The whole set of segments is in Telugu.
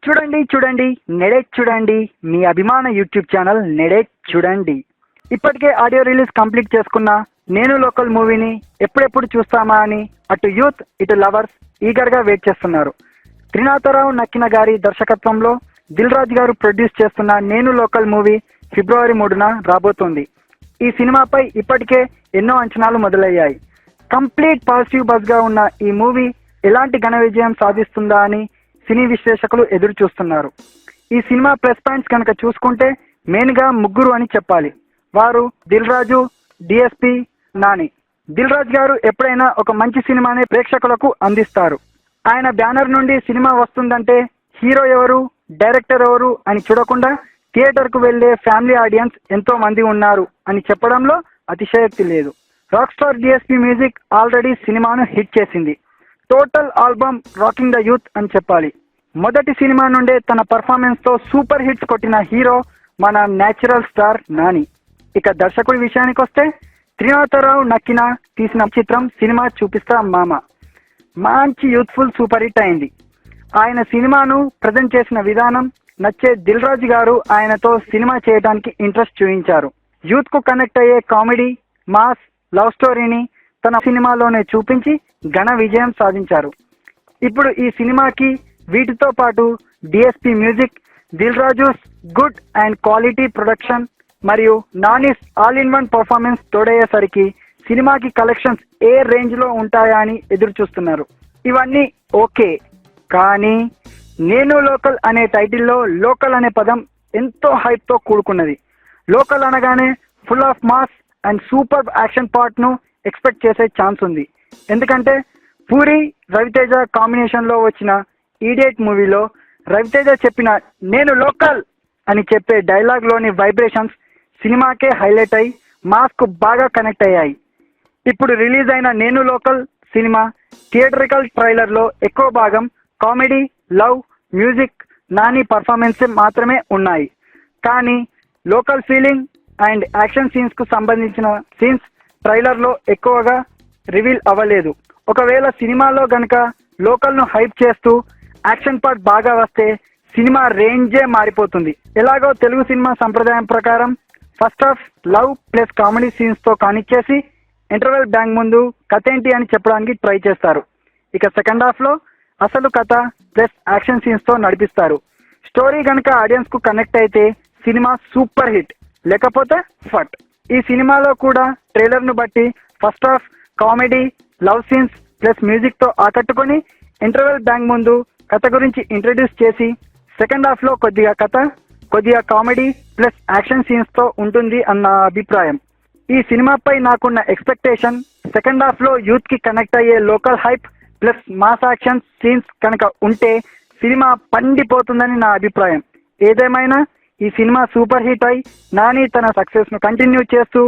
చూడండి చూడండి నెడే చూడండి, మీ అభిమాన యూట్యూబ్ ఛానల్ నెడే చూడండి. ఇప్పటికే ఆడియో రిలీజ్ కంప్లీట్ చేసుకున్న నేను లోకల్ మూవీని ఎప్పుడెప్పుడు చూస్తామా అని అటు యూత్ ఇటు లవర్స్ ఈగర్గా వెయిట్ చేస్తున్నారు. త్రినాథరావు నక్కిన గారి దర్శకత్వంలో దిల్ రాజు గారు ప్రొడ్యూస్ చేస్తున్న నేను లోకల్ మూవీ ఫిబ్రవరి 3న రాబోతోంది. ఈ సినిమాపై ఇప్పటికే ఎన్నో అంచనాలు మొదలయ్యాయి. కంప్లీట్ పాజిటివ్ బజ్గా ఉన్న ఈ మూవీ ఎలాంటి ఘన విజయం సాధిస్తుందా అని సినీ విశ్లేషకులు ఎదురు చూస్తున్నారు. ఈ సినిమా ప్లస్ పాయింట్స్ కనుక చూసుకుంటే మెయిన్గా ముగ్గురు అని చెప్పాలి. వారు దిల్ రాజు, డిఎస్పి, నాని. దిల్ రాజు గారు ఎప్పుడైనా ఒక మంచి సినిమాని ప్రేక్షకులకు అందిస్తారు. ఆయన బ్యానర్ నుండి సినిమా వస్తుందంటే హీరో ఎవరు, డైరెక్టర్ ఎవరు అని చూడకుండా థియేటర్కు వెళ్లే ఫ్యామిలీ ఆడియన్స్ ఎంతో మంది ఉన్నారు అని చెప్పడంలో అతిశయోక్తి లేదు. Rock star DSP music already సినిమాను హిట్ చేసింది. Total album rocking the youth అని చెప్పాలి. మొదటి సినిమా నుండే తన పర్ఫార్మెన్స్తో సూపర్ హిట్స్ కొట్టిన హీరో మన న్యాచురల్ స్టార్ నాని. ఇక దర్శకుడి విషయానికి వస్తే త్రినాథరావు నక్కిన తీసిన చిత్రం సినిమా చూపిస్తా మామ మంచి యూత్ఫుల్ సూపర్ హిట్ అయింది. ఆయన సినిమాను ప్రజెంట్ చేసిన విధానం నచ్చే దిల్ రాజు గారు ఆయనతో సినిమా చేయడానికి ఇంట్రెస్ట్ చూపించారు. యూత్ కు కనెక్ట్ అయ్యే కామెడీ, మాస్, లవ్ స్టోరీని తన సినిమాలోనే చూపించి ఘన విజయం సాధించారు. ఇప్పుడు ఈ సినిమాకి వీటితో పాటు DSP music, Dil Raju good and quality production మరియు Nani's all in one performance తోడయ్యేసరికి సినిమాకి కలెక్షన్స్ ఏ రేంజ్ లో ఉంటాయా అని ఎదురు చూస్తున్నారు. ఇవన్నీ ఓకే, కానీ నేను లోకల్ అనే టైటిల్లో లోకల్ అనే పదం ఎంతో హైప్ తో కూడుకున్నది. లోకల్ అనగానే full of mass and super action part ను ఎక్స్పెక్ట్ చేసే ఛాన్స్ ఉంది. ఎందుకంటే పూరి రవితేజ కాంబినేషన్ లో వచ్చిన ఈడియట్ మూవీలో రవితేజ చెప్పిన నేను లోకల్ అని చెప్పే డైలాగ్ లోని వైబ్రేషన్స్ సినిమాకే హైలైట్ అయి మాస్ కు బాగా కనెక్ట్ అయ్యాయి. ఇప్పుడు రిలీజ్ అయిన నేను లోకల్ సినిమా థియేటరికల్ ట్రైలర్ లో ఎక్కువ భాగం comedy, love, music, Nani performance మాత్రమే ఉన్నాయి. కానీ local feeling and action scenes కు సంబంధించిన సీన్స్ ట్రైలర్ లో ఎక్కువగా రివీల్ అవ్వలేదు. ఒకవేళ సినిమాలో గనక లోకల్ ను హైప్ చేస్తూ యాక్షన్ పార్ట్ బాగా వస్తే సినిమా రేంజే మారిపోతుంది. ఎలాగో తెలుగు సినిమా సంప్రదాయం ప్రకారం first half love plus comedy scenes తో కానిచ్చేసి ఇంటర్వెల్ బ్యాంక్ ముందు కథ ఏంటి అని చెప్పడానికి ట్రై చేస్తారు. ఇక సెకండ్ హాఫ్ లో అసలు కథ ప్లస్ యాక్షన్ సీన్స్ తో నడిపిస్తారు. స్టోరీ గనక ఆడియన్స్ కు కనెక్ట్ అయితే సినిమా సూపర్ హిట్, లేకపోతే ఫట్. ఈ సినిమాలో కూడా ట్రైలర్ ను బట్టి first half comedy, love scenes plus music తో ఆకట్టుకొని ఇంటర్వెల్ బ్యాంక్ ముందు కథ గురించి ఇంట్రడ్యూస్ చేసి సెకండ్ హాఫ్ లో కొద్దిగా కథ, కొద్దిగా కామెడీ ప్లస్ యాక్షన్ సీన్స్ తో ఉంటుంది అన్న అభిప్రాయం. ఈ సినిమాపై నాకున్న ఎక్స్పెక్టేషన్ సెకండ్ హాఫ్ లో యూత్ కి కనెక్ట్ అయ్యే local hype plus mass action scenes కనుక ఉంటే సినిమా పండిపోతుందని నా అభిప్రాయం. ఏదేమైనా ఈ సినిమా సూపర్ హిట్ అయి నాని తన సక్సెస్ ను కంటిన్యూ చేస్తూ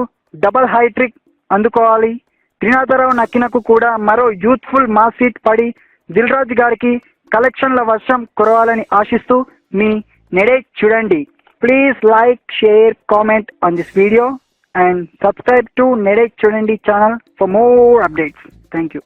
డబల్ హైట్రిక్ అందుకోవాలి. త్రినాథరావు నక్కినకు కూడా మరో యూత్ఫుల్ మాస్ హిట్ పడి దిల్ రాజు గారికి కలెక్షన్ల వర్షం కురవాలని ఆశిస్తూ మీ నెడే చూడండి. Please like, share, comment on this video and subscribe to Nede Chudandi channel for more updates. Thank you.